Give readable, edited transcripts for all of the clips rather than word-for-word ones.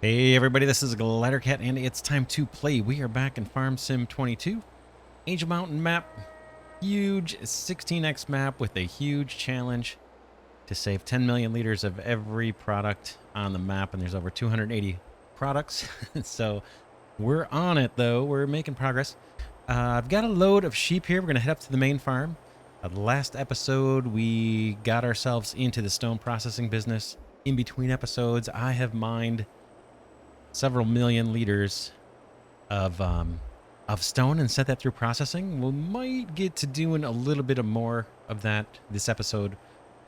Hey everybody, this is Glidercat and it's time to play. We are back in Farm Sim 22. Angel Mountain map. Huge 16x map with a huge challenge to save 10 million liters of every product on the map, and there's over 280 products. So we're on it though. We're making progress. I've got a load of sheep here. We're going to head up to the main farm. The last episode we got ourselves into the stone processing business. In between episodes I have mined several million liters of stone and set that through processing. We might get to doing a little bit of more of that this episode.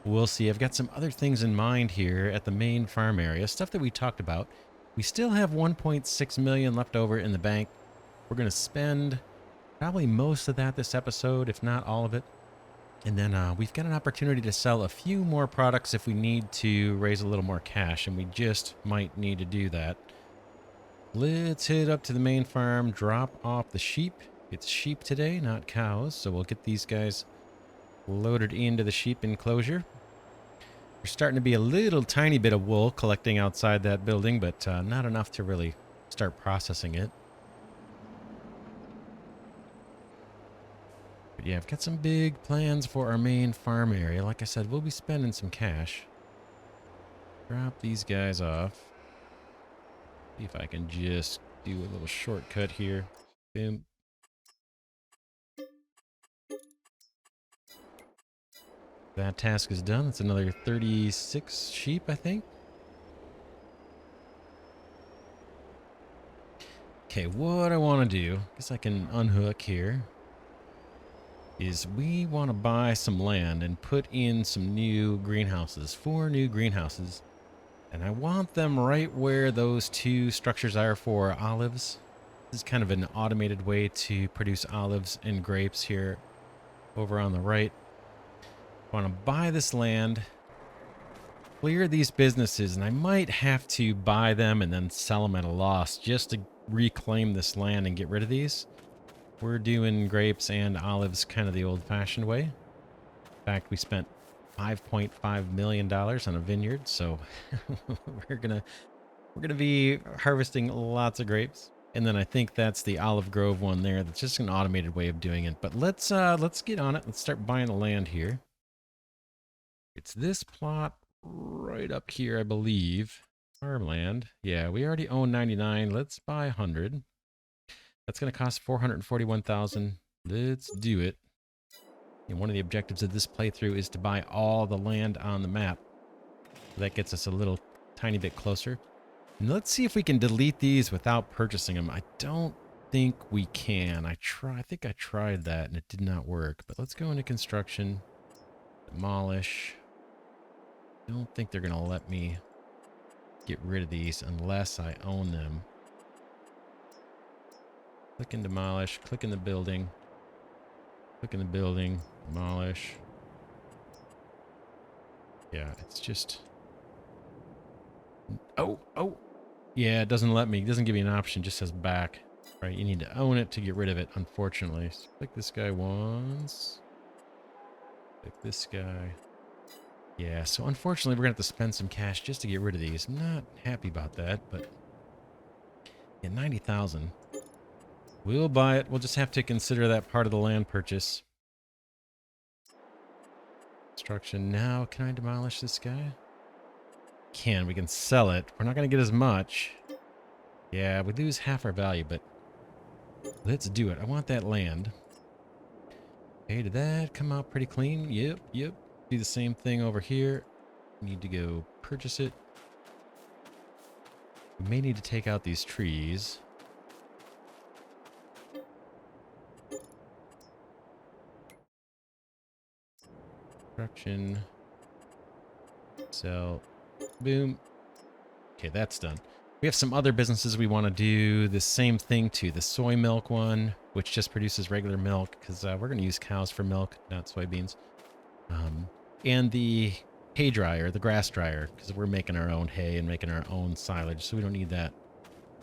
We'll see. I've got some other things in mind here at the main farm area, stuff that we talked about. We still have 1.6 million left over in the bank. We're going to spend probably most of that this episode, if not all of it. And then we've got an opportunity to sell a few more products if we need to raise a little more cash, and we just might need to do that. Let's head up to the main farm, drop off the sheep. It's sheep today, not cows, so we'll get these guys loaded into the sheep enclosure. There's starting to be a little tiny bit of wool collecting outside that building, but not enough to really start processing it. But yeah, I've got some big plans for our main farm area. Like I said, we'll be spending some cash. Drop these guys off. See if I can just do a little shortcut here. Boom. That task is done. It's another 36 sheep, I think. Okay, what I want to do, guess I can unhook here, is we want to buy some land and put in some new greenhouses, 4 new greenhouses. And I want them right where those 2 structures are for olives. This is kind of an automated way to produce olives and grapes here over on the right. I want to buy this land, clear these businesses, and I might have to buy them and then sell them at a loss just to reclaim this land and get rid of these. We're doing grapes and olives kind of the old-fashioned way. In fact, we spent $5.5 million on a vineyard, so we're gonna be harvesting lots of grapes. And then I think that's the olive grove one there. That's just an automated way of doing it. But let's get on it. Let's start buying the land here. It's this plot right up here, I believe. Farmland. Yeah, we already own 99. Let's buy 100. That's going to cost 441,000. Let's do it. And one of the objectives of this playthrough is to buy all the land on the map. That gets us a little tiny bit closer. And let's see if we can delete these without purchasing them. I don't think we can. I think I tried that and it did not work. But let's go into construction. Demolish. I don't think they're going to let me get rid of these unless I own them. Click and demolish. Click in the building. Click in the building. Demolish. Yeah, it's just... Oh! Yeah, it doesn't let me. It doesn't give me an option. It just says back. Right, you need to own it to get rid of it, unfortunately. So click this guy once. Click this guy. Yeah, so unfortunately we're going to have to spend some cash just to get rid of these. I'm not happy about that, but... Yeah, 90,000. We'll buy it. We'll just have to consider that part of the land purchase. Construction now. Can I demolish this guy? We can sell it. We're not going to get as much. Yeah, we lose half our value, but let's do it. I want that land. Okay, did that come out pretty clean? Yep. Do the same thing over here. Need to go purchase it. We may need to take out these trees. Construction. Sell. Boom. Okay, that's done. We have some other businesses we want to do the same thing to. The soy milk one, which just produces regular milk, because we're going to use cows for milk, not soybeans. And the hay dryer, the grass dryer, because we're making our own hay and making our own silage, so we don't need that.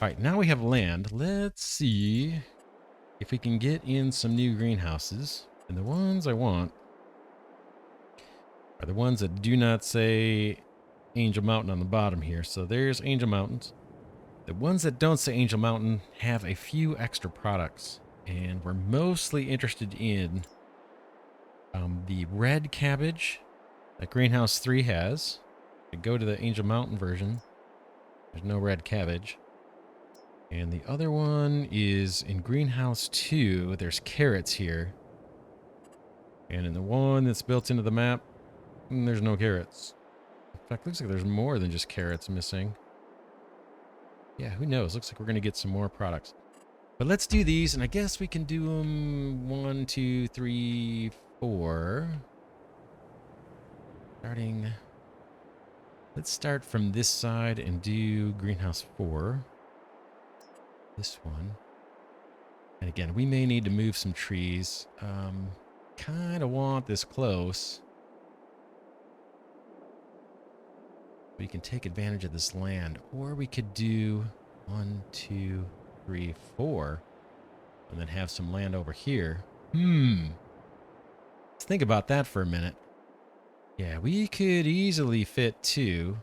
All right, now we have land. Let's see if we can get in some new greenhouses. And the ones I want are the ones that do not say Angel Mountain on the bottom here. So there's Angel Mountains. The ones that don't say Angel Mountain have a few extra products, and we're mostly interested in the red cabbage that Greenhouse 3 has. If you go to the Angel Mountain version, there's no red cabbage. And the other one is in Greenhouse 2, there's carrots here. And in the one that's built into the map, there's no carrots. In fact, looks like there's more than just carrots missing. Yeah, who knows? Looks like we're going to get some more products. But let's do these, and I guess we can do them 1, 2, 3, 4. Starting... Let's start from this side and do Greenhouse 4. This one. And again, we may need to move some trees. Kind of want this close. We can take advantage of this land. Or we could do 1, 2, 3, 4. And then have some land over here. Let's think about that for a minute. Yeah, we could easily fit 2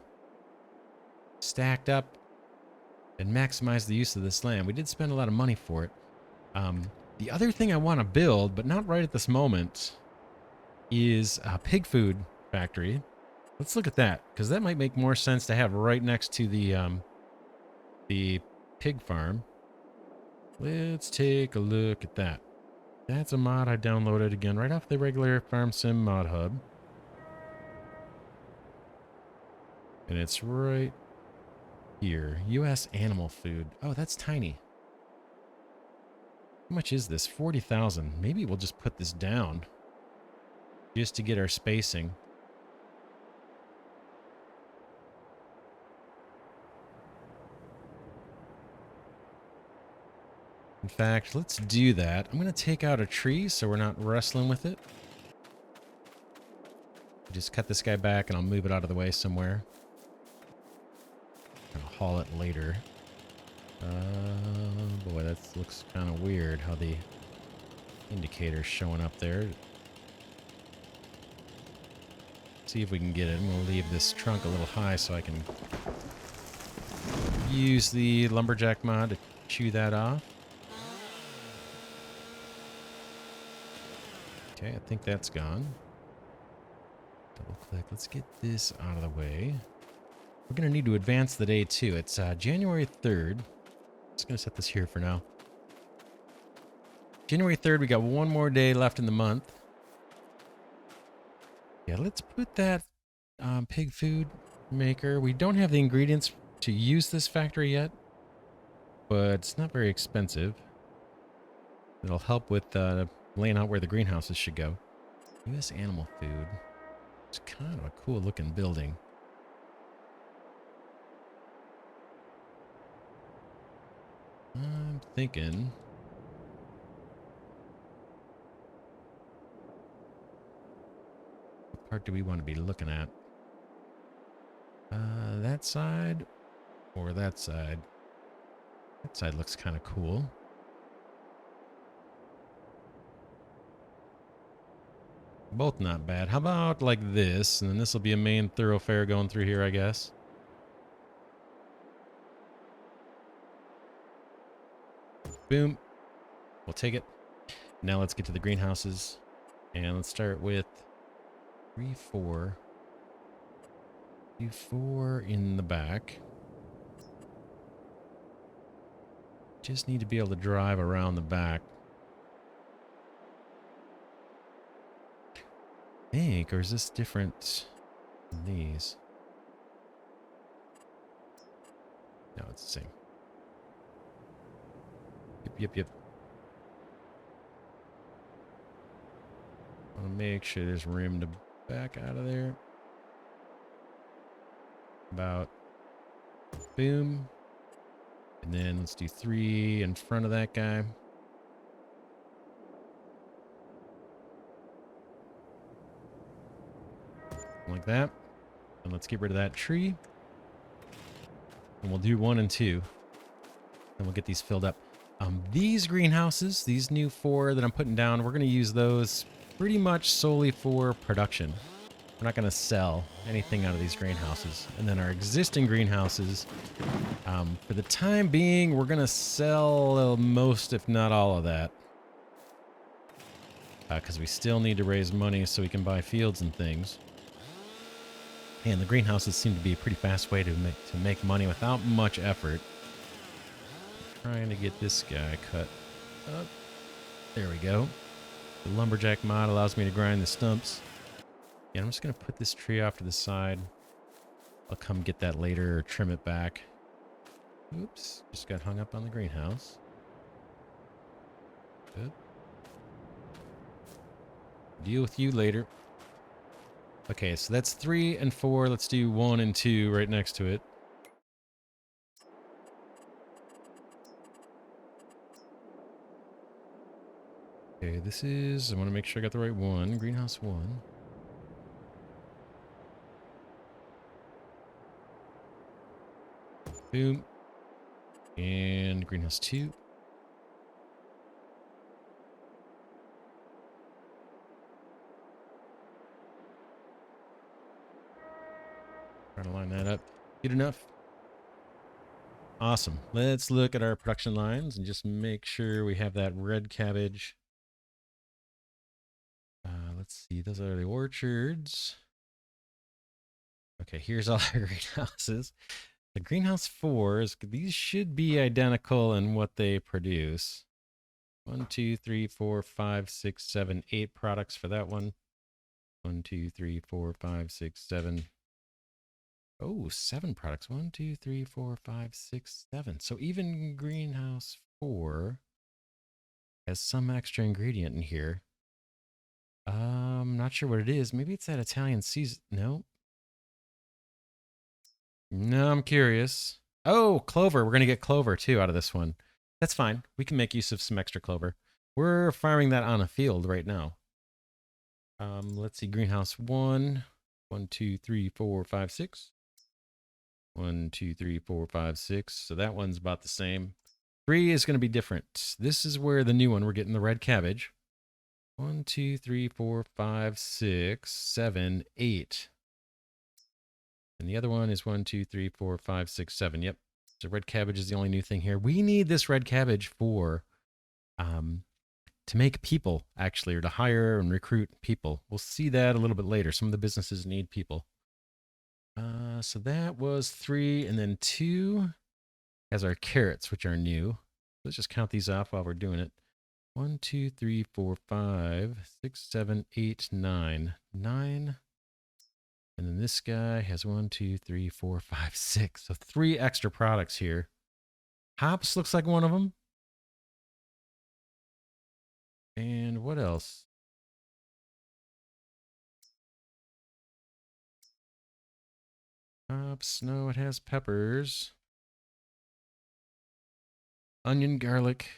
stacked up and maximize the use of this land. We did spend a lot of money for it. The other thing I want to build, but not right at this moment, is a pig food factory. Let's look at that, because that might make more sense to have right next to the pig farm. Let's take a look at that. That's a mod I downloaded again right off the regular Farm Sim mod hub. And it's right here. U.S. animal food. Oh, that's tiny. How much is this? 40,000. Maybe we'll just put this down just to get our spacing. In fact, let's do that. I'm going to take out a tree so we're not wrestling with it. Just cut this guy back and I'll move it out of the way somewhere. I'll haul it later. Boy, that looks kind of weird how the indicator's showing up there. See if we can get it. I'm going to leave this trunk a little high so I can use the lumberjack mod to chew that off. Okay, I think that's gone. Double click. Let's get this out of the way. We're going to need to advance the day too. It's January 3rd. Just going to set this here for now. January 3rd, we got one more day left in the month. Yeah, let's put that pig food maker. We don't have the ingredients to use this factory yet, but it's not very expensive. It'll help with laying out where the greenhouses should go. U.S. animal food. It's kind of a cool looking building. I'm thinking... what part do we want to be looking at? That side or that side? That side looks kind of cool. Both not bad. How about like this? And then this will be a main thoroughfare going through here, I guess. Boom. We'll take it. Now let's get to the greenhouses. And let's start with 3, 4. Do 4 in the back. Just need to be able to drive around the back. I think, or is this different than these? No, it's the same. Yep. I want to make sure there's room to back out of there. About boom. And then let's do 3 in front of that guy. Like that. And let's get rid of that tree. And we'll do 1 and 2. And we'll get these filled up. These greenhouses, these new 4 that I'm putting down, we're going to use those pretty much solely for production. We're not going to sell anything out of these greenhouses. And then our existing greenhouses, For the time being, we're going to sell most, if not all of that. Because we still need to raise money so we can buy fields and things. And the greenhouses seem to be a pretty fast way to make money without much effort. I'm trying to get this guy cut up. There we go. The lumberjack mod allows me to grind the stumps. Yeah, I'm just going to put this tree off to the side. I'll come get that later or trim it back. Oops, just got hung up on the greenhouse. Good. Deal with you later. Okay, so that's 3 and 4. Let's do 1 and 2 right next to it. Okay, this is... I want to make sure I got the right one. Greenhouse 1. Boom. And greenhouse 2. Try to line that up. Good enough. Awesome. Let's look at our production lines and just make sure we have that red cabbage. Let's see. Those are the orchards. Okay, here's all our greenhouses. The greenhouse 4s, these should be identical in what they produce. 1, 2, 3, 4, 5, 6, 7, 8 products for that one. 1, 2, 3, 4, 5, 6, 7. Oh, 7 products. 1, 2, 3, 4, 5, 6, 7. So even greenhouse 4 has some extra ingredient in here. Not sure what it is. Maybe it's that Italian season. No. No, I'm curious. Oh, clover. We're going to get clover too out of this one. That's fine. We can make use of some extra clover. We're farming that on a field right now. Let's see. Greenhouse 1. 1, 2, 3, 4, 5, 6. 1, 2, 3, 4, 5, 6. So that one's about the same. 3 is going to be different. This is where the new one, we're getting the red cabbage. 1, 2, 3, 4, 5, 6, 7, 8. And the other one is 1, 2, 3, 4, 5, 6, 7. Yep. So red cabbage is the only new thing here. We need this red cabbage for to make people, actually, or to hire and recruit people. We'll see that a little bit later. Some of the businesses need people. So that was 3, and then 2 has our carrots, which are new. Let's just count these off while we're doing it. 1, 2, 3, 4, 5, 6, 7, 8, 9. 9. And then this guy has 1, 2, 3, 4, 5, 6. So 3 extra products here. Hops looks like one of them. And what else? Hops, no, it has peppers. Onion, garlic.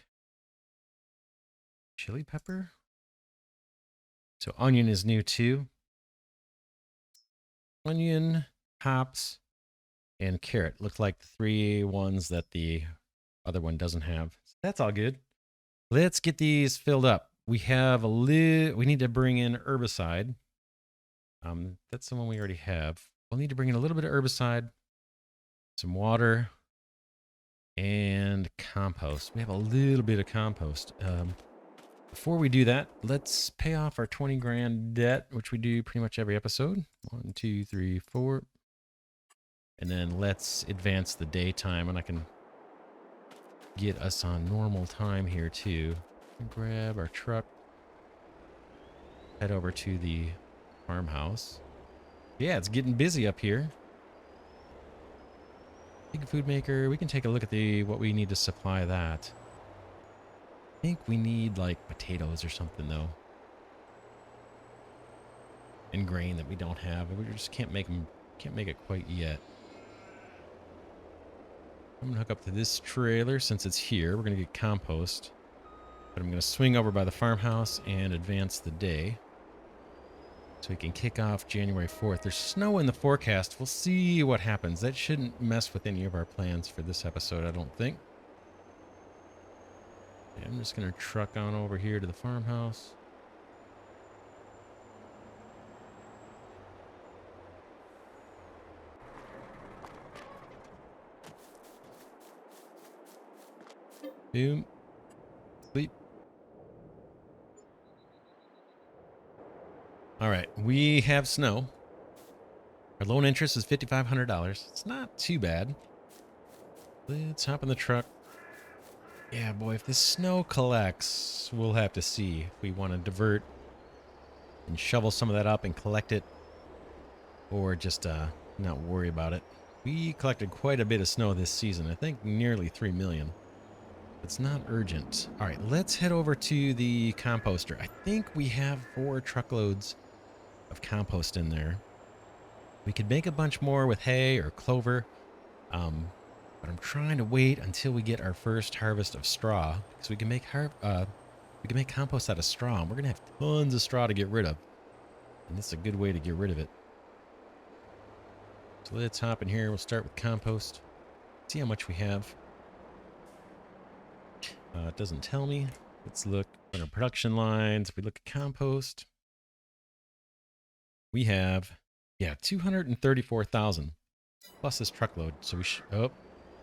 Chili pepper. So onion is new too. Onion, hops, and carrot. Look like the 3 ones that the other one doesn't have. So that's all good. Let's get these filled up. We have we need to bring in herbicide. That's the one we already have. We'll need to bring in a little bit of herbicide, some water, and compost. We have a little bit of compost. Before we do that, let's pay off our 20 grand debt, which we do pretty much every episode. 1, 2, 3, 4. And then let's advance the daytime, and I can get us on normal time here too. Grab our truck, head over to the farmhouse. Yeah, it's getting busy up here. Big food maker. We can take a look at what we need to supply that. I think we need like potatoes or something though, and grain that we don't have. We just can't make them. Can't make it quite yet. I'm gonna hook up to this trailer since it's here. We're gonna get compost, but I'm gonna swing over by the farmhouse and advance the day so we can kick off January 4th. There's snow in the forecast. We'll see what happens. That shouldn't mess with any of our plans for this episode, I don't think. Yeah, I'm just gonna truck on over here to the farmhouse. Boom. Sleep. All right, we have snow. Our loan interest is $5,500. It's not too bad. Let's hop in the truck. Yeah, boy, if this snow collects, we'll have to see if we want to divert and shovel some of that up and collect it, or just not worry about it. We collected quite a bit of snow this season. I think nearly 3 million. It's not urgent. All right, let's head over to the composter. I think we have 4 truckloads of compost in there. We could make a bunch more with hay or clover, but I'm trying to wait until we get our first harvest of straw, because we can make compost out of straw, and we're gonna have tons of straw to get rid of, and this is a good way to get rid of it. So let's hop in here. We'll start with compost. See how much we have. It doesn't tell me. Let's look at our production lines. If we look at compost, we have, yeah, 234,000 plus this truckload. So we should, oh,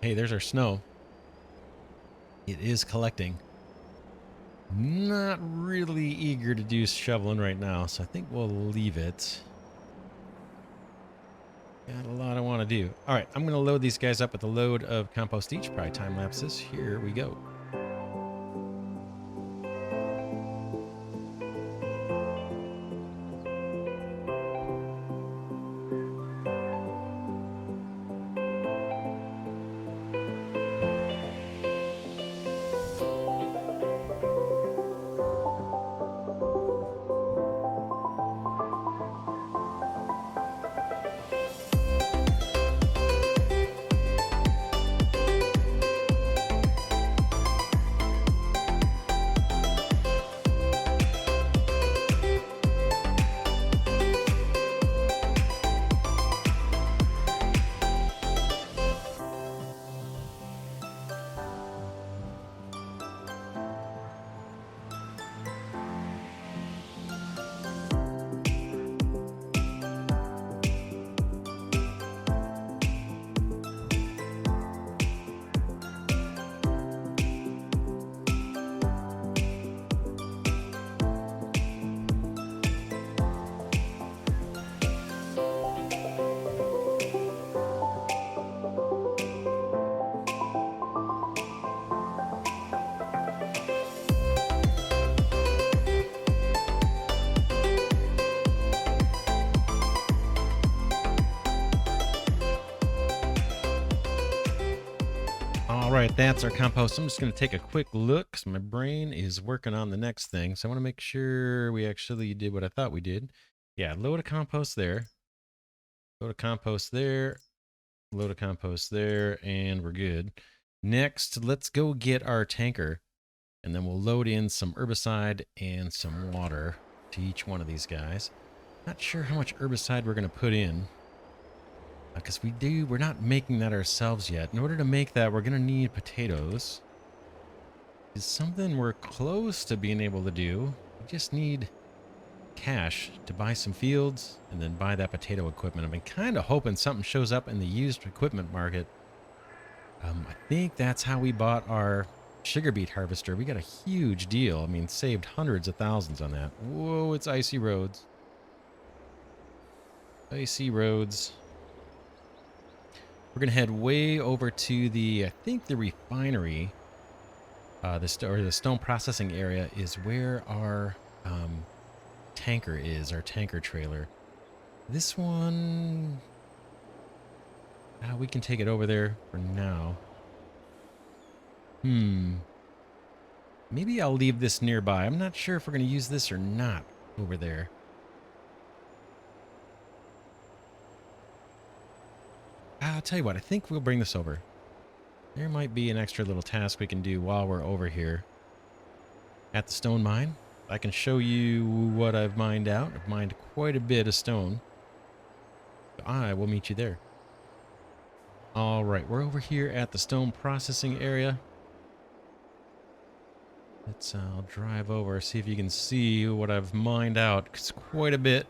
hey, there's our snow. It is collecting. Not really eager to do shoveling right now, so I think we'll leave it. Got a lot I want to do. All right, I'm going to load these guys up with a load of compost each. Probably time lapses. Here we go. All right, that's our compost. I'm just going to take a quick look because my brain is working on the next thing. So I want to make sure we actually did what I thought we did. Yeah, load of compost there. Load of compost there. Load of compost there, and we're good. Next, let's go get our tanker, and then we'll load in some herbicide and some water to each one of these guys. Not sure how much herbicide we're going to put in, because we're not making that ourselves yet. In order to make that, we're going to need potatoes. It's something we're close to being able to do. We just need cash to buy some fields and then buy that potato equipment. I've been kind of hoping something shows up in the used equipment market. I think that's how we bought our sugar beet harvester. We got a huge deal. I mean, saved hundreds of thousands on that. Whoa, it's icy roads. Icy roads. We're going to head way over to the, I think the refinery, the stone processing area is where our tanker is, our tanker trailer. This one, we can take it over there for now. Maybe I'll leave this nearby. I'm not sure if we're going to use this or not over there. I'll tell you what, I think we'll bring this over. There might be an extra little task we can do while we're over here at the stone mine. I can show you what I've mined out. I've mined quite a bit of stone. So I will meet you there. All right, we're over here at the stone processing area. I'll drive over, see if you can see what I've mined out. It's quite a bit.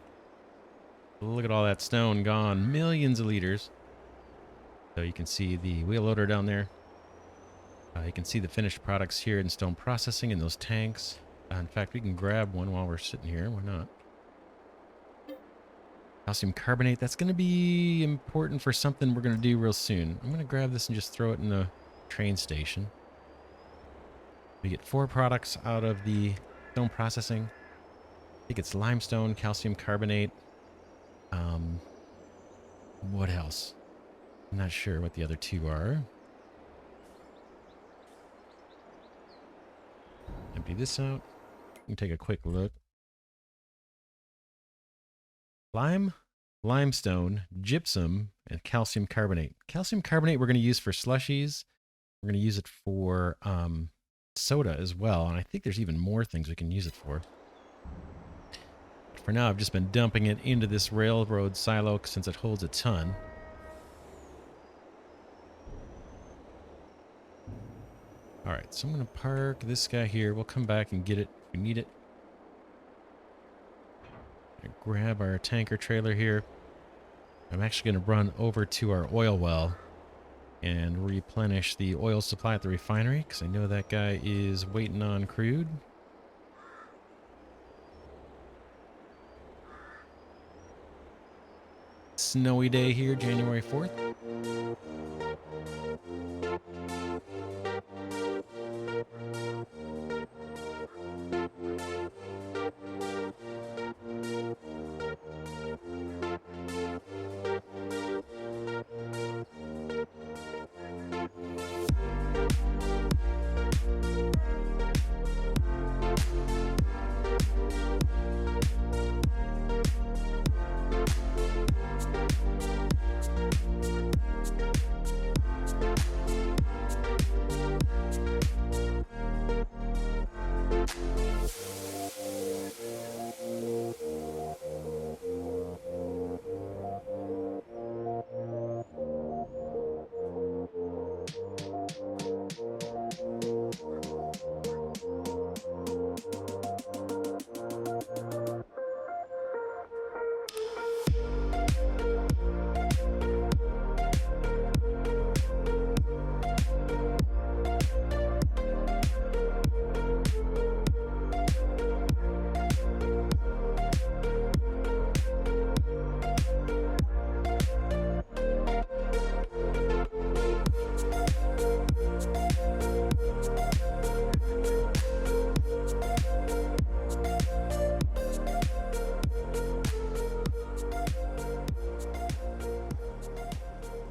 Look at all that stone gone. Millions of liters. So you can see the wheel loader down there. You can see the finished products here in stone processing in those tanks. In fact, we can grab one while we're sitting here. Why not? Calcium carbonate. That's going to be important for something we're going to do real soon. I'm going to grab this and just throw it in the train station. We get 4 products out of the stone processing. I think it's limestone, calcium carbonate. What else? I'm not sure what the other 2 are. Empty this out. We can take a quick look. Limestone, gypsum, and calcium carbonate. Calcium carbonate we're going to use for slushies. We're going to use it for soda as well. And I think there's even more things we can use it for. For now, I've just been dumping it into this railroad silo since it holds a ton. All right, so I'm going to park this guy here. We'll come back and get it if we need it. Grab our tanker trailer here. I'm actually going to run over to our oil well and replenish the oil supply at the refinery because I know that guy is waiting on crude. Snowy day here, January 4th.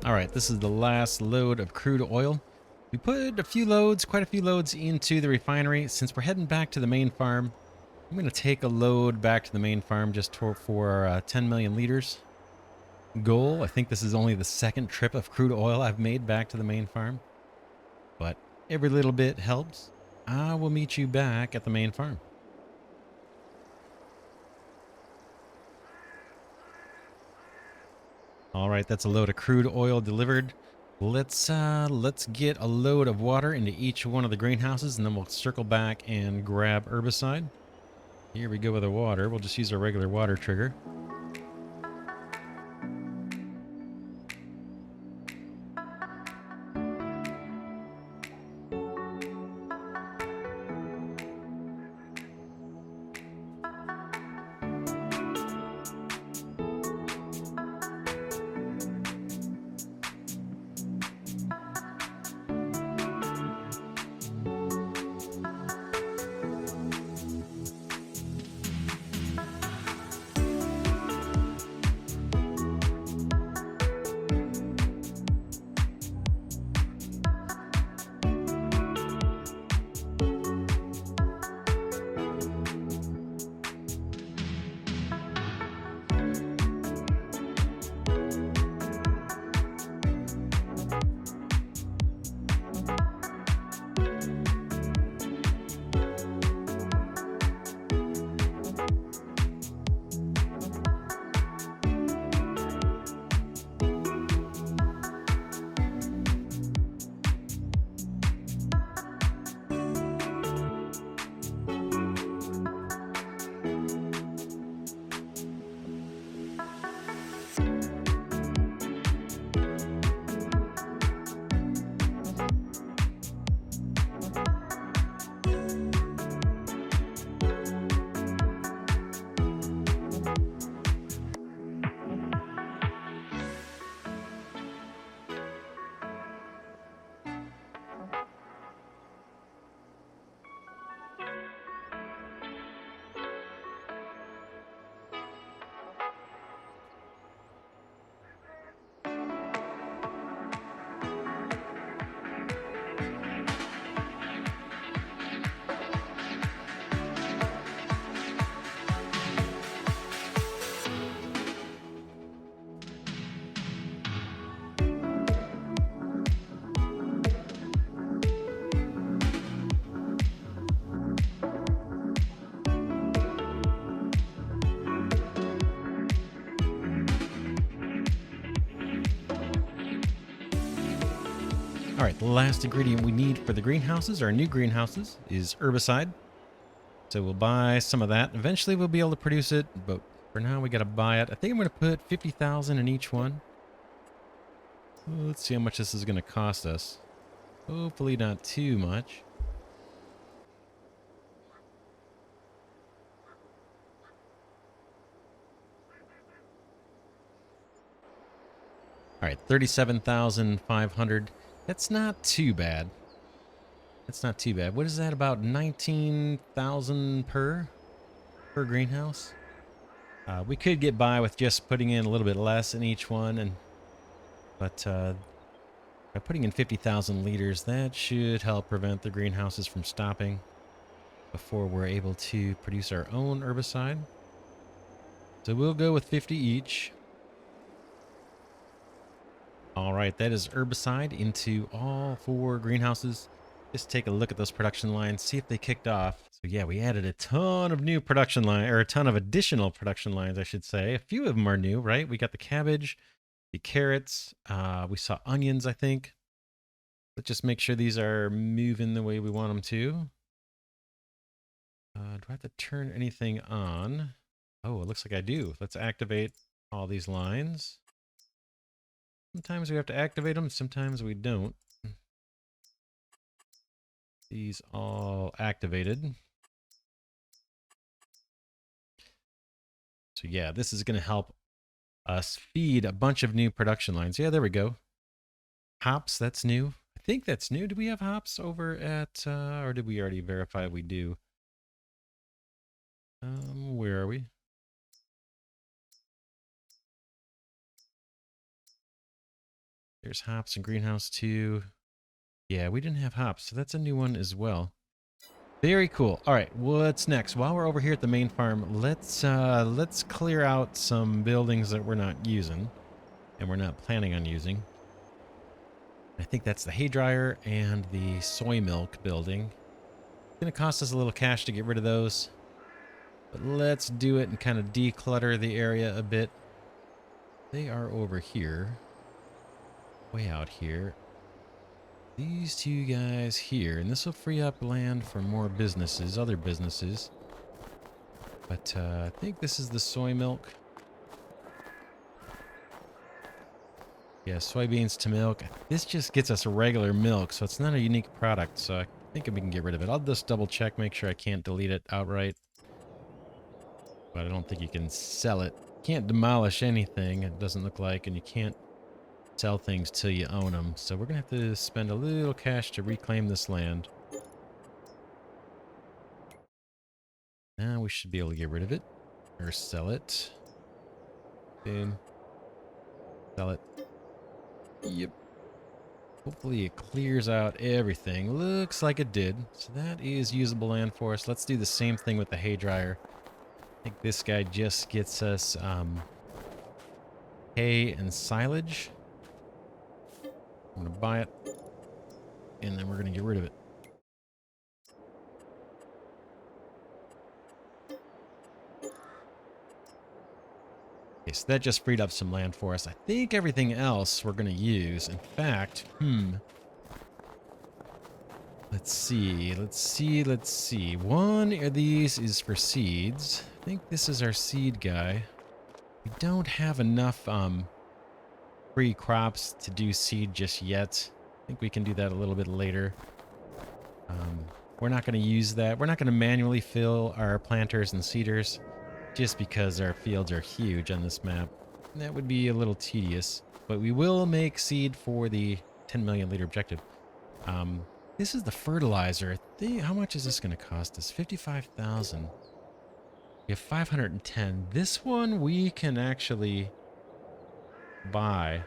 All right, this is the last load of crude oil. We put quite a few loads into the refinery. Since we're heading back to the main farm, I'm going to take a load back to the main farm just for 10 million liters goal. I think this is only the 2nd trip of crude oil I've made back to the main farm, but every little bit helps. I will meet you back at the main farm. All right, that's a load of crude oil delivered. Let's get a load of water into each one of the greenhouses, and then we'll circle back and grab herbicide. Here we go with the water. We'll just use our regular water trigger. All right, the last ingredient we need for the greenhouses, our new greenhouses, is herbicide. So we'll buy some of that. Eventually we'll be able to produce it, but for now we got to buy it. I think I'm going to put 50,000 in each one. Let's see how much this is going to cost us. Hopefully not too much. All right, 37,500. That's not too bad. That's not too bad. What is that, about 19,000 per greenhouse? We could get by with just putting in a little bit less in each one, but by putting in 50,000 liters, that should help prevent the greenhouses from stopping before we're able to produce our own herbicide. So we'll go with 50 each. All right, that is herbicide into all 4 greenhouses. Just take a look at those production lines, see if they kicked off. So yeah, we added a ton of new production lines, or a ton of additional production lines, I should say. A few of them are new, right? We got the cabbage, the carrots, we saw onions, I think. Let's just make sure these are moving the way we want them to. Do I have to turn anything on? Oh, it looks like I do. Let's activate all these lines. Sometimes we have to activate them, sometimes we don't. These all activated. So yeah, this is going to help us feed a bunch of new production lines. Yeah, there we go. Hops, that's new. I think that's new. Do we have hops over at, or did we already verify we do? Where are we? There's hops in greenhouse 2. Yeah, we didn't have hops, so that's a new one as well. Very cool. All right, what's next? While we're over here at the main farm, let's clear out some buildings that we're not using and we're not planning on using. I think that's the hay dryer and the soy milk building. It's going to cost us a little cash to get rid of those, but let's do it and kind of declutter the area a bit. They are over here, way out here. These 2 guys here, and this will free up land for more businesses, other businesses. But I think this is the soy milk. Yeah, soybeans to milk. This just gets us regular milk, so it's not a unique product, so I think we can get rid of it. I'll just double check, make sure I can't delete it outright. But I don't think you can sell it. Can't demolish anything, it doesn't look like, and you can't sell things till you own them. So we're going to have to spend a little cash to reclaim this land. Now we should be able to get rid of it. Or sell it. Boom. Sell it. Yep. Hopefully it clears out everything. Looks like it did. So that is usable land for us. Let's do the same thing with the hay dryer. I think this guy just gets us hay and silage. I'm going to buy it. And then we're going to get rid of it. Okay, so that just freed up some land for us. I think everything else we're going to use. In fact, let's see. One of these is for seeds. I think this is our seed guy. We don't have enough free crops to do seed just yet. I think we can do that a little bit later. We're not going to use that. We're not going to manually fill our planters and seeders just because our fields are huge on this map. That would be a little tedious, but we will make seed for the 10 million liter objective. This is the fertilizer. How much is this going to cost us? 55,000. We have 510. This one we can actually buy.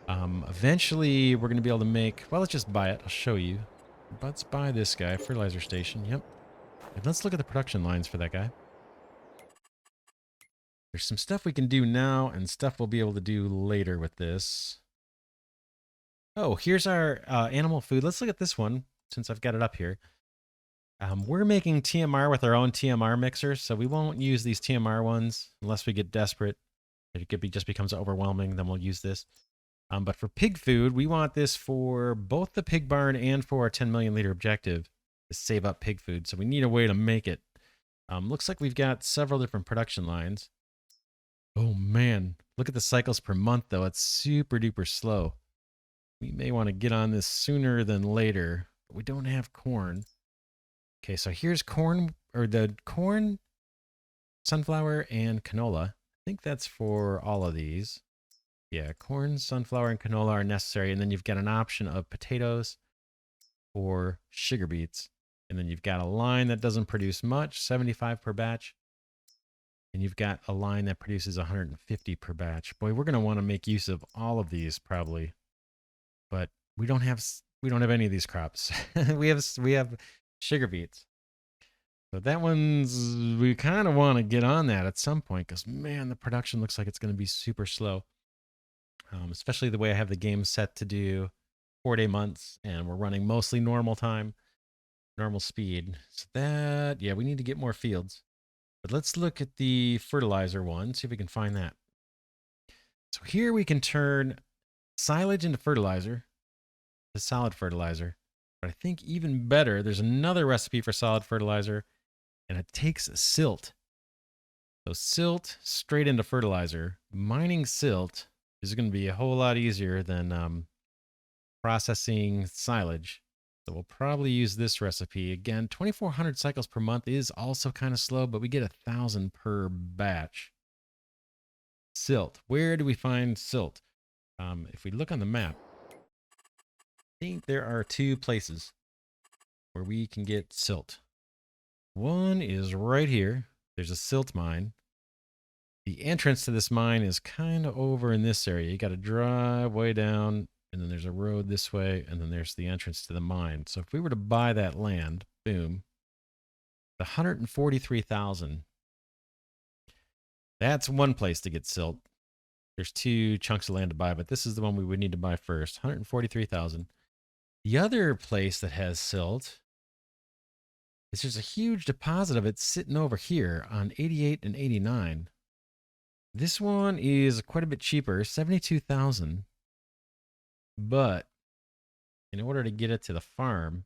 Eventually we're going to be able to make, well, let's just buy it. I'll show you. Let's buy this guy, fertilizer station. Yep. And let's look at the production lines for that guy. There's some stuff we can do now and stuff we'll be able to do later with this. Oh, here's our animal food. Let's look at this one since I've got it up here. We're making TMR with our own TMR mixers, so we won't use these TMR ones unless we get desperate. If it just becomes overwhelming, then we'll use this. But for pig food, we want this for both the pig barn and for our 10 million liter objective to save up pig food. So we need a way to make it. Looks like we've got several different production lines. Oh man, look at the cycles per month though. It's super duper slow. We may want to get on this sooner than later. But we don't have corn. Okay, so here's corn, or the corn, sunflower, and canola. I think that's for all of these. Yeah, corn, sunflower, and canola are necessary. And then you've got an option of potatoes or sugar beets. And then you've got a line that doesn't produce much, 75 per batch. And you've got a line that produces 150 per batch. Boy, we're going to want to make use of all of these probably. But we don't have any of these crops. we have sugar beets. So that one's, we kind of want to get on that at some point because man, the production looks like it's going to be super slow. Especially the way I have the game set to do 4-day months and we're running mostly normal time, normal speed. So that, yeah, we need to get more fields. But let's look at the fertilizer one, see if we can find that. So here we can turn silage into fertilizer, the solid fertilizer. But I think even better, there's another recipe for solid fertilizer, and it takes silt. So silt straight into fertilizer. Mining silt is going to be a whole lot easier than processing silage. So we'll probably use this recipe. Again, 2,400 cycles per month is also kind of slow, but we get 1,000 per batch. Silt. Where do we find silt? If we look on the map, I think there are 2 places where we can get silt. One is right here. There's a silt mine. The entrance to this mine is kind of over in this area. You got to drive way down, and then there's a road this way, and then there's the entrance to the mine. So if we were to buy that land, boom, the 143,000. That's one place to get silt. There's 2 chunks of land to buy, but this is the one we would need to buy first. 143,000. The other place that has silt is there's a huge deposit of it sitting over here on 88 and 89. This one is quite a bit cheaper, 72,000. But in order to get it to the farm,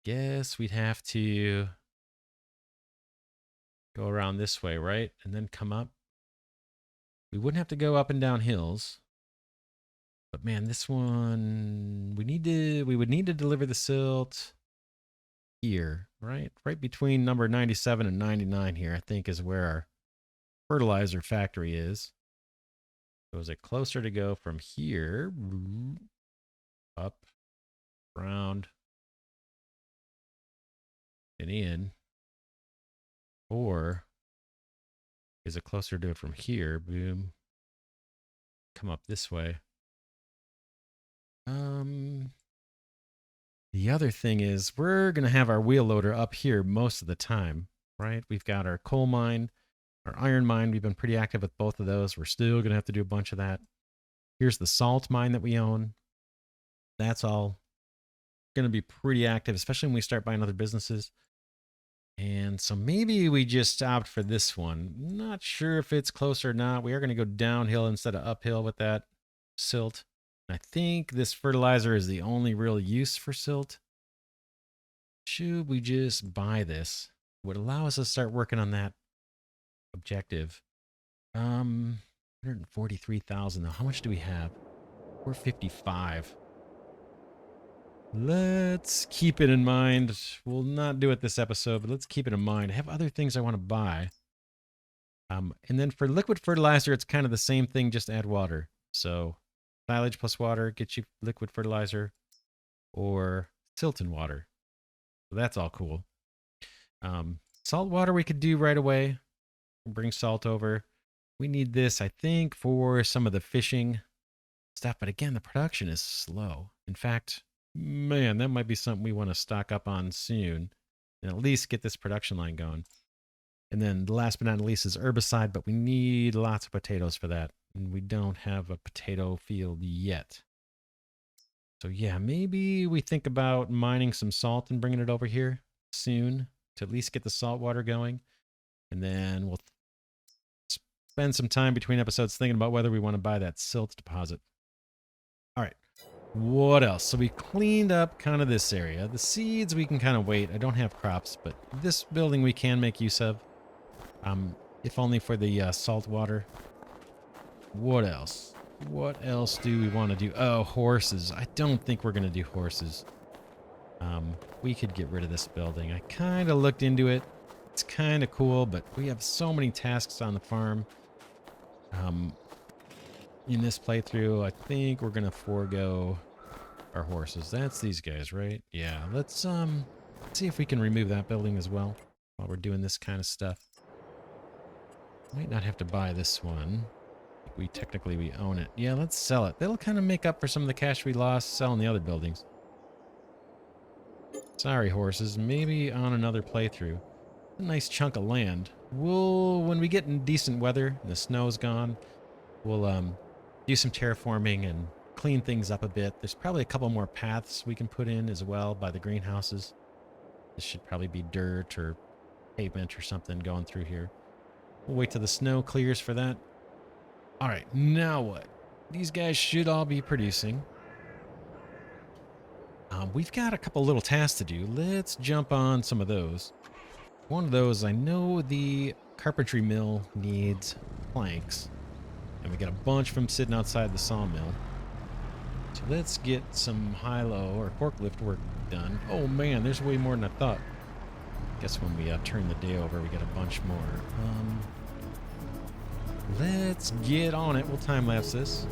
guess we'd have to go around this way, right? And then come up. We wouldn't have to go up and down hills. But man, this one, we would need to deliver the silt here, right? Right between number 97 and 99 here, I think is where our fertilizer factory is. So is it closer to go from here, up, around, and in? Or is it closer to it from here, boom, come up this way? The other thing is we're going to have our wheel loader up here most of the time, right? We've got our coal mine, our iron mine. We've been pretty active with both of those. We're still going to have to do a bunch of that. Here's the salt mine that we own. That's all going to be pretty active, especially when we start buying other businesses. And so maybe we just opt for this one. Not sure if it's close or not. We are going to go downhill instead of uphill with that silt. I think this fertilizer is the only real use for silt. Should we just buy this? It would allow us to start working on that objective. 143,000 though. How much do we have? 455. Let's keep it in mind. We'll not do it this episode, but let's keep it in mind. I have other things I want to buy. And then for liquid fertilizer, it's kind of the same thing, just add water. So silage plus water gets you liquid fertilizer, or silt and water. So that's all cool. Salt water we could do right away. Bring salt over. We need this, I think, for some of the fishing stuff. But again, the production is slow. In fact, man, that might be something we want to stock up on soon and at least get this production line going. And then last but not least is herbicide, but we need lots of potatoes for that. And we don't have a potato field yet. So yeah, maybe we think about mining some salt and bringing it over here soon to at least get the salt water going. And then we'll spend some time between episodes thinking about whether we want to buy that silt deposit. All right. What else? So we cleaned up kind of this area. The seeds we can kind of wait. I don't have crops, but this building we can make use of. If only for the salt water. What else? What else do we want to do? Oh, horses. I don't think we're going to do horses. We could get rid of this building. I kind of looked into it. It's kind of cool, but we have so many tasks on the farm. In this playthrough, I think we're going to forego our horses. That's these guys, right? Yeah, let's see if we can remove that building as well while we're doing this kind of stuff. Might not have to buy this one. We own it. Yeah, let's sell it. That'll kind of make up for some of the cash we lost selling the other buildings. Sorry, horses. Maybe on another playthrough. A nice chunk of land. When we get in decent weather and the snow's gone, we'll do some terraforming and clean things up a bit. There's probably a couple more paths we can put in as well by the greenhouses. This should probably be dirt or pavement or something going through here. We'll wait till the snow clears for that. All right, now what? These guys should all be producing. We've got a couple little tasks to do. Let's jump on some of those. One of those, I know the carpentry mill needs planks. And we got a bunch of them sitting outside the sawmill. So let's get some high-low or forklift work done. Oh man, there's way more than I thought. Guess when we turn the day over, we got a bunch more. Let's get on it. We'll time-lapse this.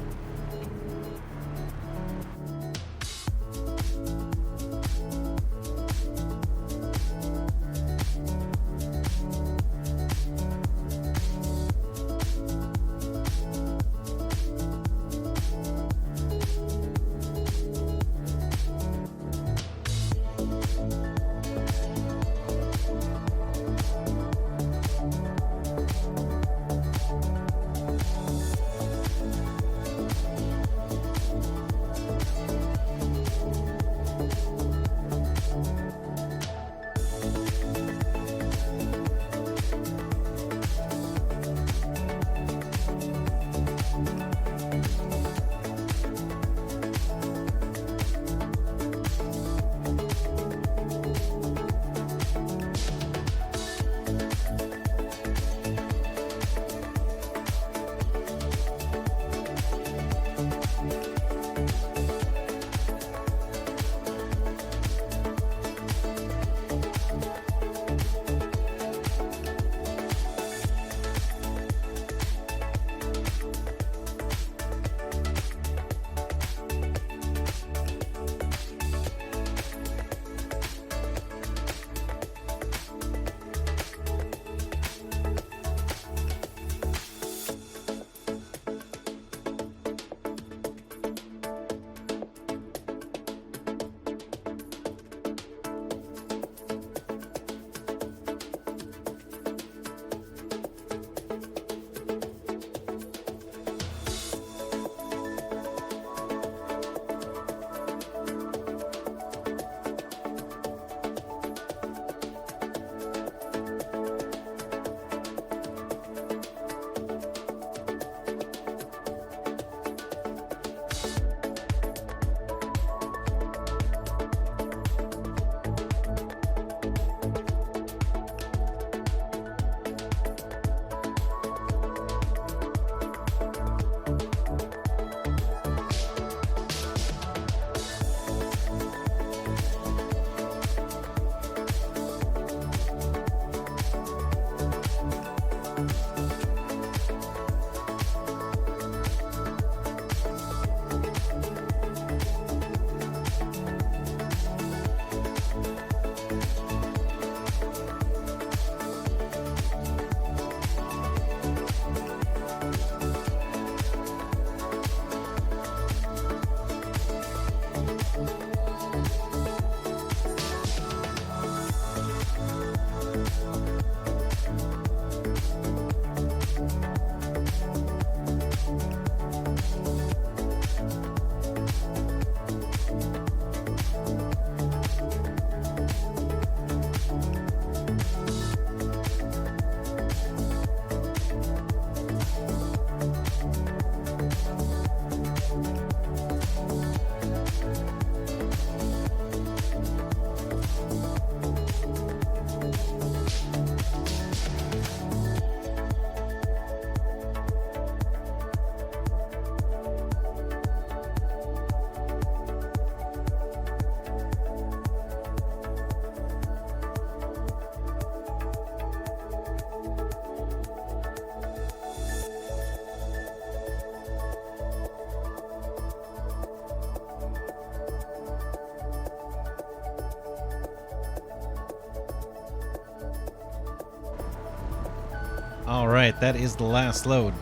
All right, that is the last load.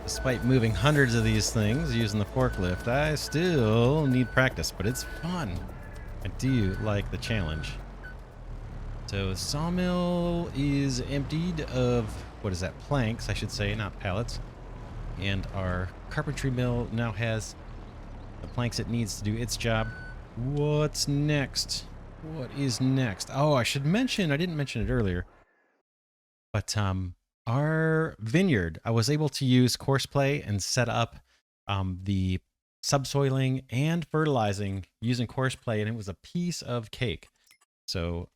Despite moving hundreds of these things using the forklift, I still need practice, but it's fun. I do like the challenge. So sawmill is emptied of, what is that, planks, I should say, not pallets. And our carpentry mill now has the planks it needs to do its job. What's next? What is next? Oh, I should mention, I didn't mention it earlier, but our vineyard, I was able to use Courseplay and set up the subsoiling and fertilizing using Courseplay, and it was a piece of cake. So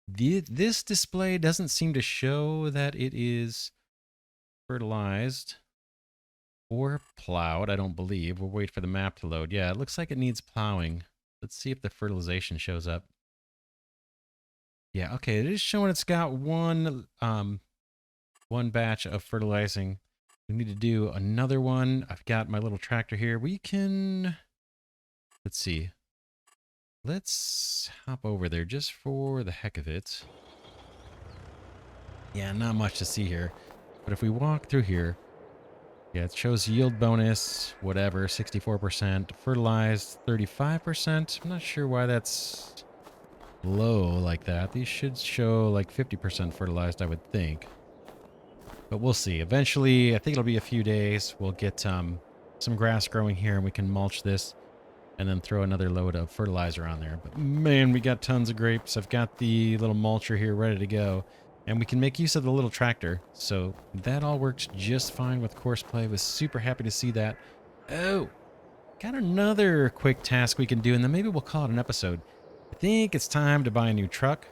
this display doesn't seem to show that it is fertilized or plowed, I don't believe. We'll wait for the map to load. Yeah, it looks like it needs plowing. Let's see if the fertilization shows up. Yeah, okay, it is showing it's got one batch of fertilizing. We need to do another one. I've got my little tractor here. We can, let's see. Let's hop over there just for the heck of it. Yeah, not much to see here. But if we walk through here, yeah, it shows yield bonus, whatever, 64%. Fertilized, 35%. I'm not sure why that's low like that. These should show like 50% fertilized, I would think. But we'll see. Eventually, I think it'll be a few days. We'll get some grass growing here, and we can mulch this and then throw another load of fertilizer on there. But man, we got tons of grapes. I've got the little mulcher here ready to go. And we can make use of the little tractor. So that all works just fine with Courseplay. Was super happy to see that. Oh, got another quick task we can do, and then maybe we'll call it an episode. I think it's time to buy a new truck.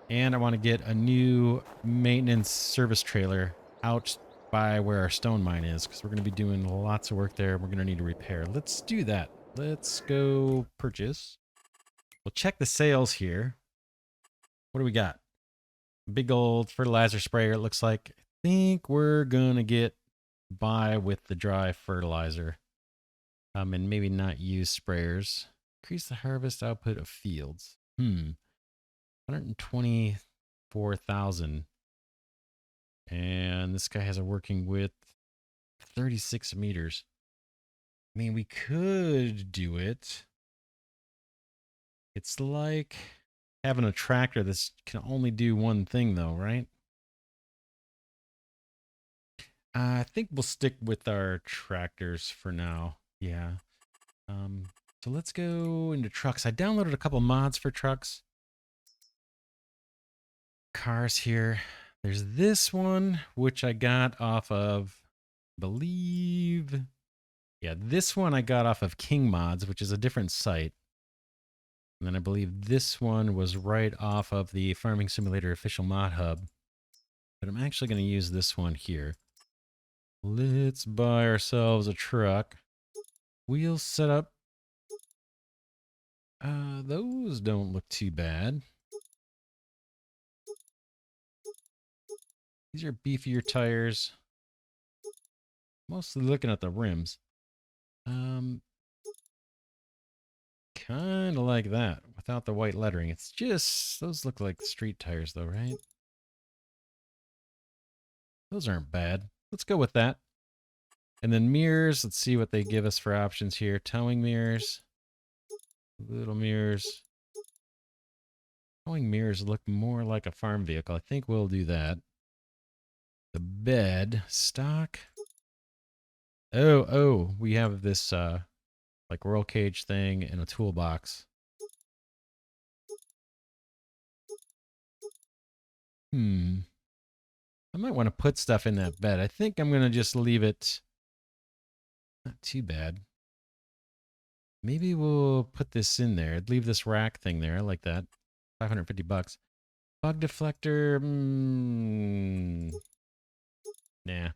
And I want to get a new maintenance service trailer out by where our stone mine is, because we're going to be doing lots of work there. We're going to need to repair. Let's do that. Let's go purchase. We'll check the sales here. What do we got? Big old fertilizer sprayer, it looks like. I think we're going to get by with the dry fertilizer. And maybe not use sprayers. Increase the harvest output of fields. 124,000. And this guy has a working width 36 meters. I mean, we could do it. It's like having a tractor that can only do one thing, though, right? I think we'll stick with our tractors for now. Yeah. So let's go into trucks. I downloaded a couple mods for trucks. Cars here. There's this one, which I got off of, I believe, yeah, this one I got off of King Mods, which is a different site. And then I believe this one was right off of the Farming Simulator official mod hub. But I'm actually going to use this one here. Let's buy ourselves a truck. Wheel setup. Those don't look too bad. These are beefier tires. Mostly looking at the rims. Kind of like that without the white lettering. It's just, those look like street tires though, right? Those aren't bad. Let's go with that. And then mirrors, let's see what they give us for options here. Towing mirrors. Little mirrors. Towing mirrors look more like a farm vehicle. I think we'll do that. The bed. Stock. Oh, we have this like roll cage thing and a toolbox. I might want to put stuff in that bed. I think I'm going to just leave it. Not too bad. Maybe we'll put this in there. Leave this rack thing there. I like that. $550. Bug deflector. Nah.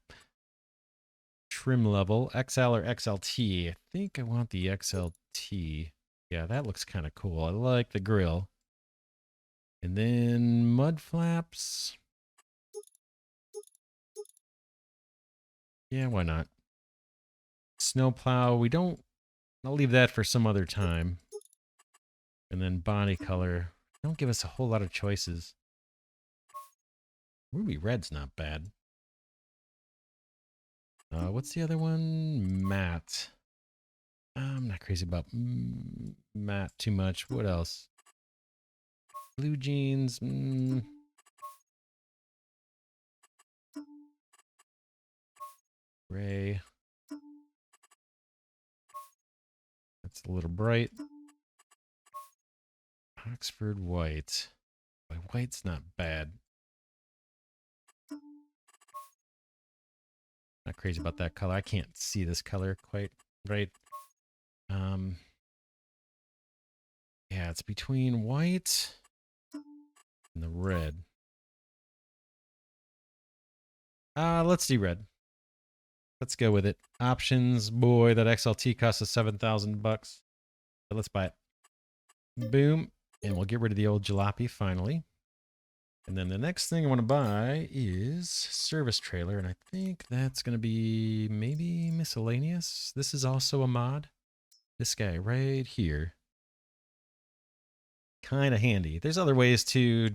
Trim level. XL or XLT. I think I want the XLT. Yeah, that looks kind of cool. I like the grill. And then mud flaps. Yeah, why not? Snowplow. I'll leave that for some other time. And then body color. Don't give us a whole lot of choices. Ruby red's not bad. What's the other one? Matte. I'm not crazy about matte too much. What else? Blue jeans. Gray. That's a little bright. Oxford white. Boy, white's not bad. Not crazy about that color. I can't see this color quite right. Yeah, it's between white and the red. Let's do red. Let's go with it. Options. Boy, that XLT costs us $7,000. But let's buy it. Boom. And we'll get rid of the old jalopy finally. And then the next thing I want to buy is service trailer. And I think that's going to be maybe miscellaneous. This is also a mod. This guy right here. Kind of handy. There's other ways to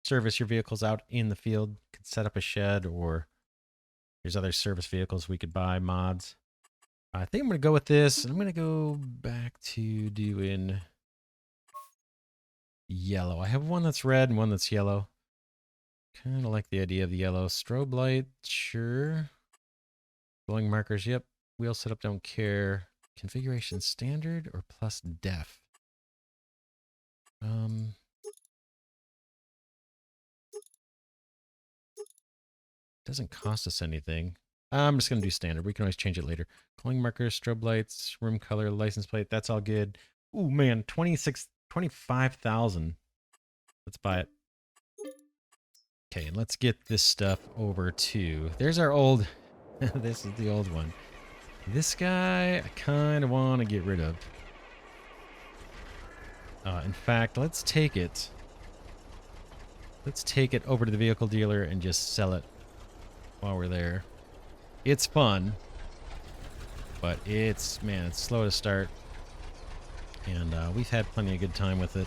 service your vehicles out in the field. You could set up a shed, or there's other service vehicles we could buy, mods. I think I'm going to go with this. I'm going to go back to doing yellow. I have one that's red and one that's yellow. Kind of like the idea of the yellow. Strobe light, sure. Glowing markers, yep. Wheel setup, don't care. Configuration standard or plus def? Doesn't cost us anything. I'm just going to do standard. We can always change it later. Glowing markers, strobe lights, room color, license plate. That's all good. Ooh, man. 25,000. Let's buy it. Okay, and let's get this stuff over to... There's our old... This is the old one. This guy, I kind of want to get rid of. In fact, let's take it. Let's take it over to the vehicle dealer and just sell it while we're there. It's fun, but it's, man, it's slow to start. And we've had plenty of good time with it.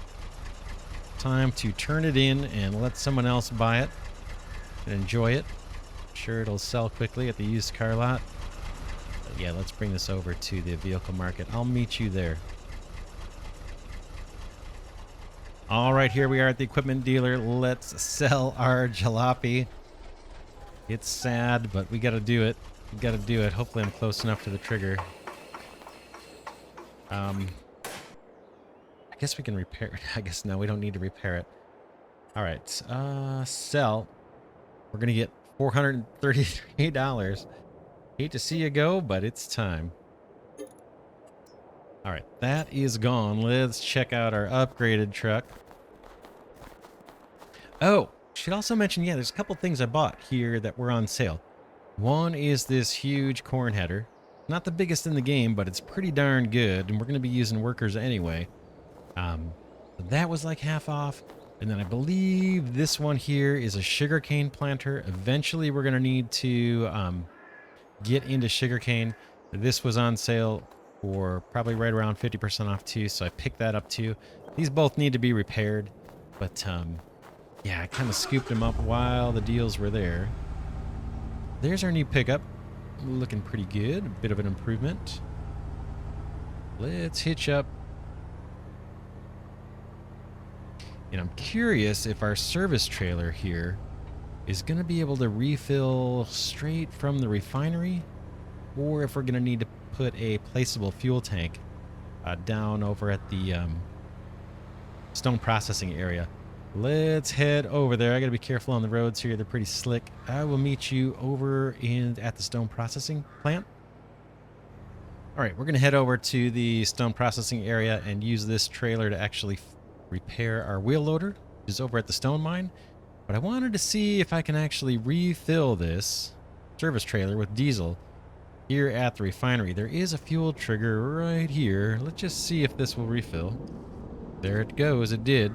Time to turn it in and let someone else buy it and enjoy it. I'm sure it'll sell quickly at the used car lot. But yeah, let's bring this over to the vehicle market. I'll meet you there. All right, here we are at the equipment dealer. Let's sell our jalopy. It's sad, but we got to do it. We got to do it. Hopefully I'm close enough to the trigger. I guess we can repair it. I guess no, we don't need to repair it. All right, sell. We're going to get $433. Hate to see you go, but it's time. All right, that is gone. Let's check out our upgraded truck. Oh, should also mention, yeah, there's a couple things I bought here that were on sale. One is this huge corn header. Not the biggest in the game, but it's pretty darn good, and we're going to be using workers anyway. That was like half off. And then I believe this one here is a sugarcane planter. Eventually, we're going to need to get into sugarcane. This was on sale for probably right around 50% off too, so I picked that up too. These both need to be repaired, but yeah, I kind of scooped them up while the deals were there. There's our new pickup. Looking pretty good. A bit of an improvement. Let's hitch up. And I'm curious if our service trailer here is going to be able to refill straight from the refinery, or if we're going to need to put a placeable fuel tank down over at the stone processing area. Let's head over there. I got to be careful on the roads here. They're pretty slick. I will meet you over at the stone processing plant. All right, we're going to head over to the stone processing area and use this trailer to actually repair our wheel loader, which is over at the stone mine. But I wanted to see if I can actually refill this service trailer with diesel here at the refinery. There is a fuel trigger right here. Let's just see if this will refill. There it goes. It did.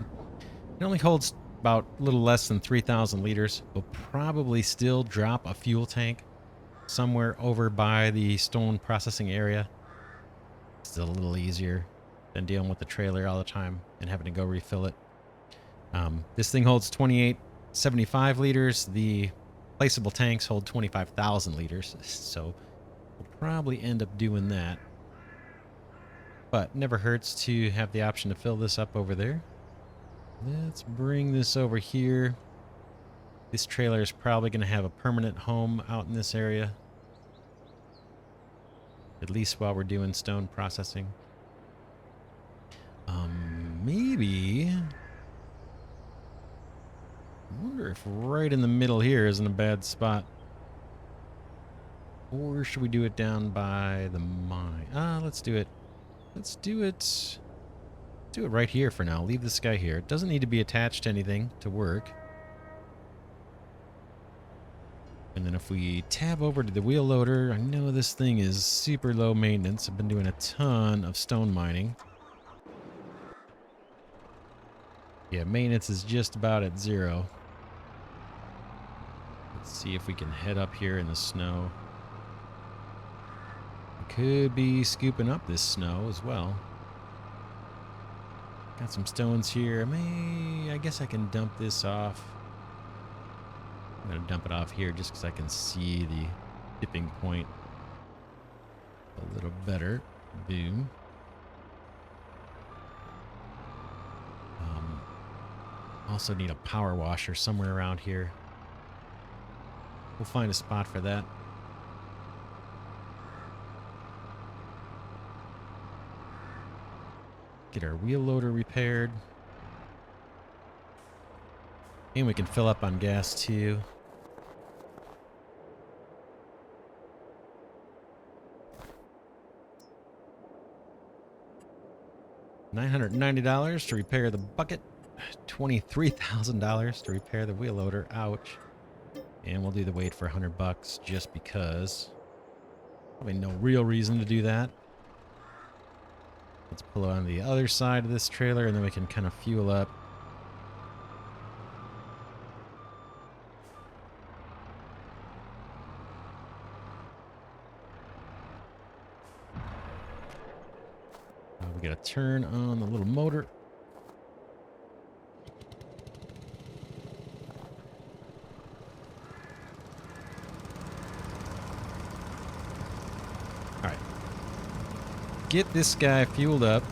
It only holds about a little less than 3,000 liters. We'll probably still drop a fuel tank somewhere over by the stone processing area. Still a little easier than dealing with the trailer all the time and having to go refill it. This thing holds 28 75 liters. The placeable tanks hold 25,000 liters, so we'll probably end up doing that. But never hurts to have the option to fill this up over there. Let's bring this over here. This trailer is probably going to have a permanent home out in this area. At least while we're doing stone processing. Maybe... I wonder if right in the middle here isn't a bad spot. Or should we do it down by the mine? Let's do it. Let's do it right here for now. Leave this guy here. It doesn't need to be attached to anything to work. And then if we tab over to the wheel loader, I know this thing is super low maintenance. I've been doing a ton of stone mining. Yeah, maintenance is just about at 0. Let's see if we can head up here in the snow. We could be scooping up this snow as well. Got some stones here. I guess I can dump this off. I'm going to dump it off here just because I can see the tipping point a little better. Boom. Also need a power washer somewhere around here. We'll find a spot for that. Get our wheel loader repaired. And we can fill up on gas too. $990 to repair the bucket. $23,000 to repair the wheel loader. Ouch. And we'll do the weight for $100 just because. Probably no real reason to do that. Let's pull on the other side of this trailer and then we can kind of fuel up. We got to turn on the little motor. Get this guy fueled up.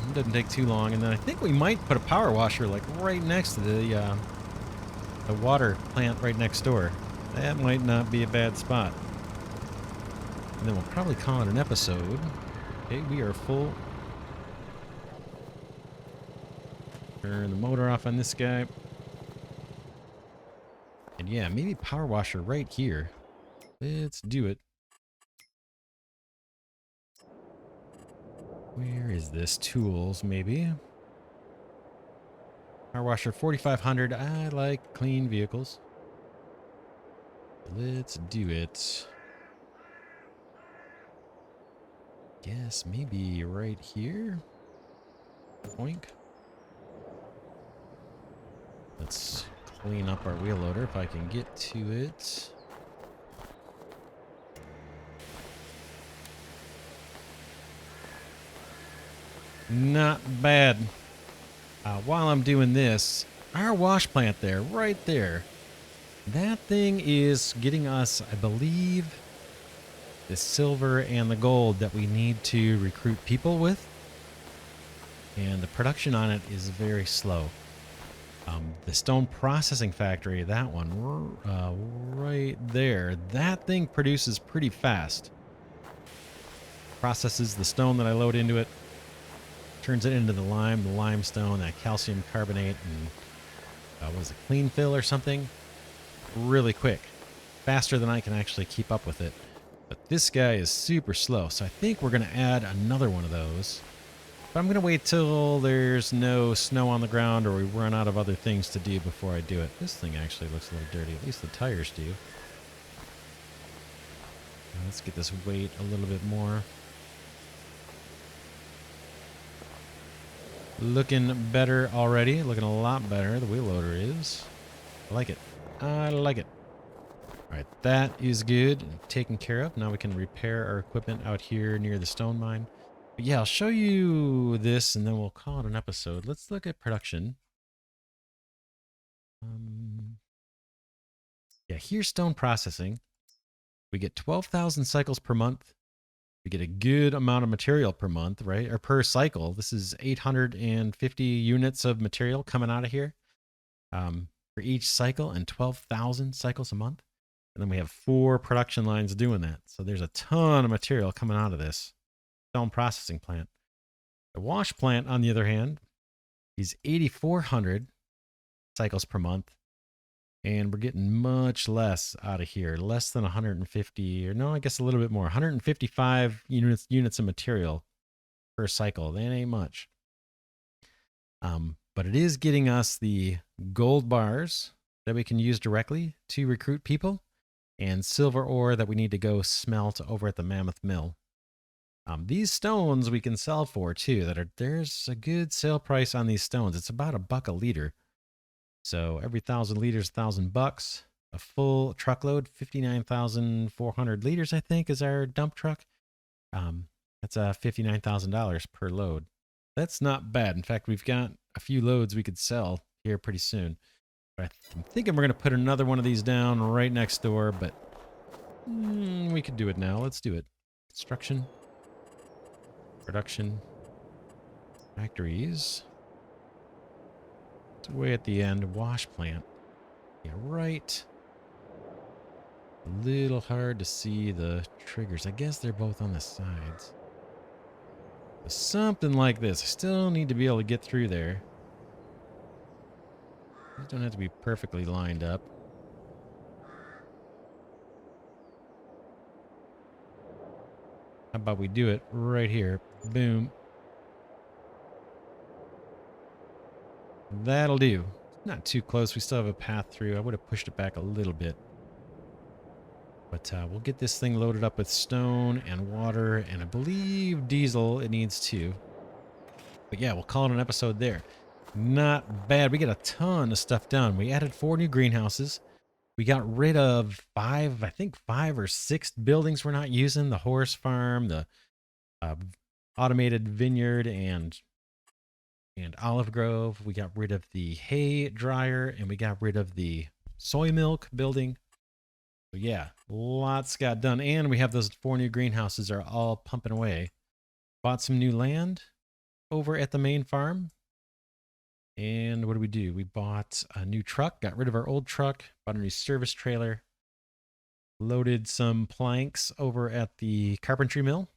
It doesn't take too long, and then I think we might put a power washer like right next to the water plant right next door. That might not be a bad spot. And then we'll probably call it an episode. Okay, we are full. Turn the motor off on this guy. And yeah, maybe power washer right here. Let's do it. Where is this? Tools, maybe. Power washer 4500. I like clean vehicles. Let's do it. Guess maybe right here. Boink. Let's clean up our wheel loader if I can get to it. Not bad. While I'm doing this, our wash plant there, right there, that thing is getting us, I believe, the silver and the gold that we need to recruit people with. And the production on it is very slow. The stone processing factory, that one, right there, that thing produces pretty fast. Processes the stone that I load into it. Turns it into the limestone, that calcium carbonate, and what is it, clean fill or something? Really quick. Faster than I can actually keep up with it. But this guy is super slow, so I think we're going to add another one of those. But I'm going to wait till there's no snow on the ground or we run out of other things to do before I do it. This thing actually looks a little dirty, at least the tires do. Let's get this weight a little bit more. Looking better already. Looking a lot better. The wheel loader is. I like it. I like it. Alright, that is good. Taken care of. Now we can repair our equipment out here near the stone mine. But yeah, I'll show you this and then we'll call it an episode. Let's look at production. Yeah, here's stone processing. We get 12,000 cycles per month. We get a good amount of material per month, right? Or per cycle. This is 850 units of material coming out of here for each cycle and 12,000 cycles a month. And then we have 4 production lines doing that. So there's a ton of material coming out of this stone processing plant. The wash plant, on the other hand, is 8,400 cycles per month. And we're getting much less out of here, less than 150, or no, I guess a little bit more, 155 units of material per cycle. That ain't much. But it is getting us the gold bars that we can use directly to recruit people, and silver ore that we need to go smelt over at the Mammoth Mill. These stones we can sell for too. There's a good sale price on these stones. It's about $1 a liter. So every 1,000 liters, $1,000. A full truckload, 59,400 liters, I think, is our dump truck. That's $59,000 per load. That's not bad. In fact, we've got a few loads we could sell here pretty soon. But I'm thinking we're going to put another one of these down right next door, but we could do it now. Let's do it. Construction. Production. Factories. It's way at the end. Wash plant. Yeah, right. A little hard to see the triggers. I guess they're both on the sides. Something like this. I still need to be able to get through there. These don't have to be perfectly lined up. How about we do it right here? Boom. That'll do. Not too close. We still have a path through. I would have pushed it back a little bit. But we'll get this thing loaded up with stone and water and I believe diesel it needs too. But yeah, we'll call it an episode there. Not bad. We get a ton of stuff done. We added 4 new greenhouses. We got rid of 5 or 6 buildings we're not using. The horse farm, the automated vineyard, and olive grove. We got rid of the hay dryer, and we got rid of the soy milk building. So yeah, lots got done. And we have those 4 new greenhouses are all pumping away. Bought some new land over at the main farm. And what did we do? We bought a new truck, got rid of our old truck, bought a new service trailer, loaded some planks over at the carpentry mill.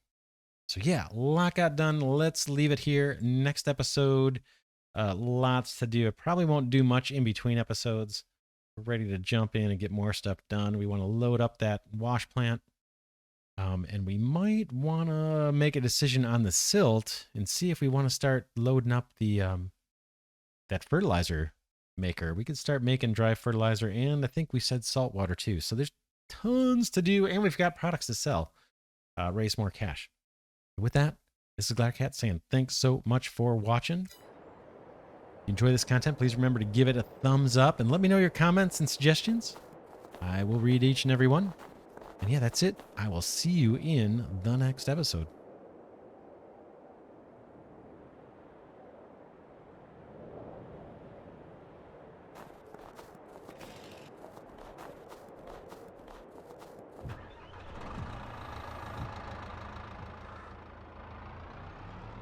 So yeah, a lot got done. Let's leave it here. Next episode, lots to do. I probably won't do much in between episodes. We're ready to jump in and get more stuff done. We want to load up that wash plant. And we might want to make a decision on the silt and see if we want to start loading up the that fertilizer maker. We could start making dry fertilizer, and I think we said salt water too. So there's tons to do, and we've got products to sell. Raise more cash. With that, this is Glidercat saying thanks so much for watching. If you enjoy this content, please remember to give it a thumbs up and let me know your comments and suggestions. I will read each and every one. And yeah, that's it. I will see you in the next episode.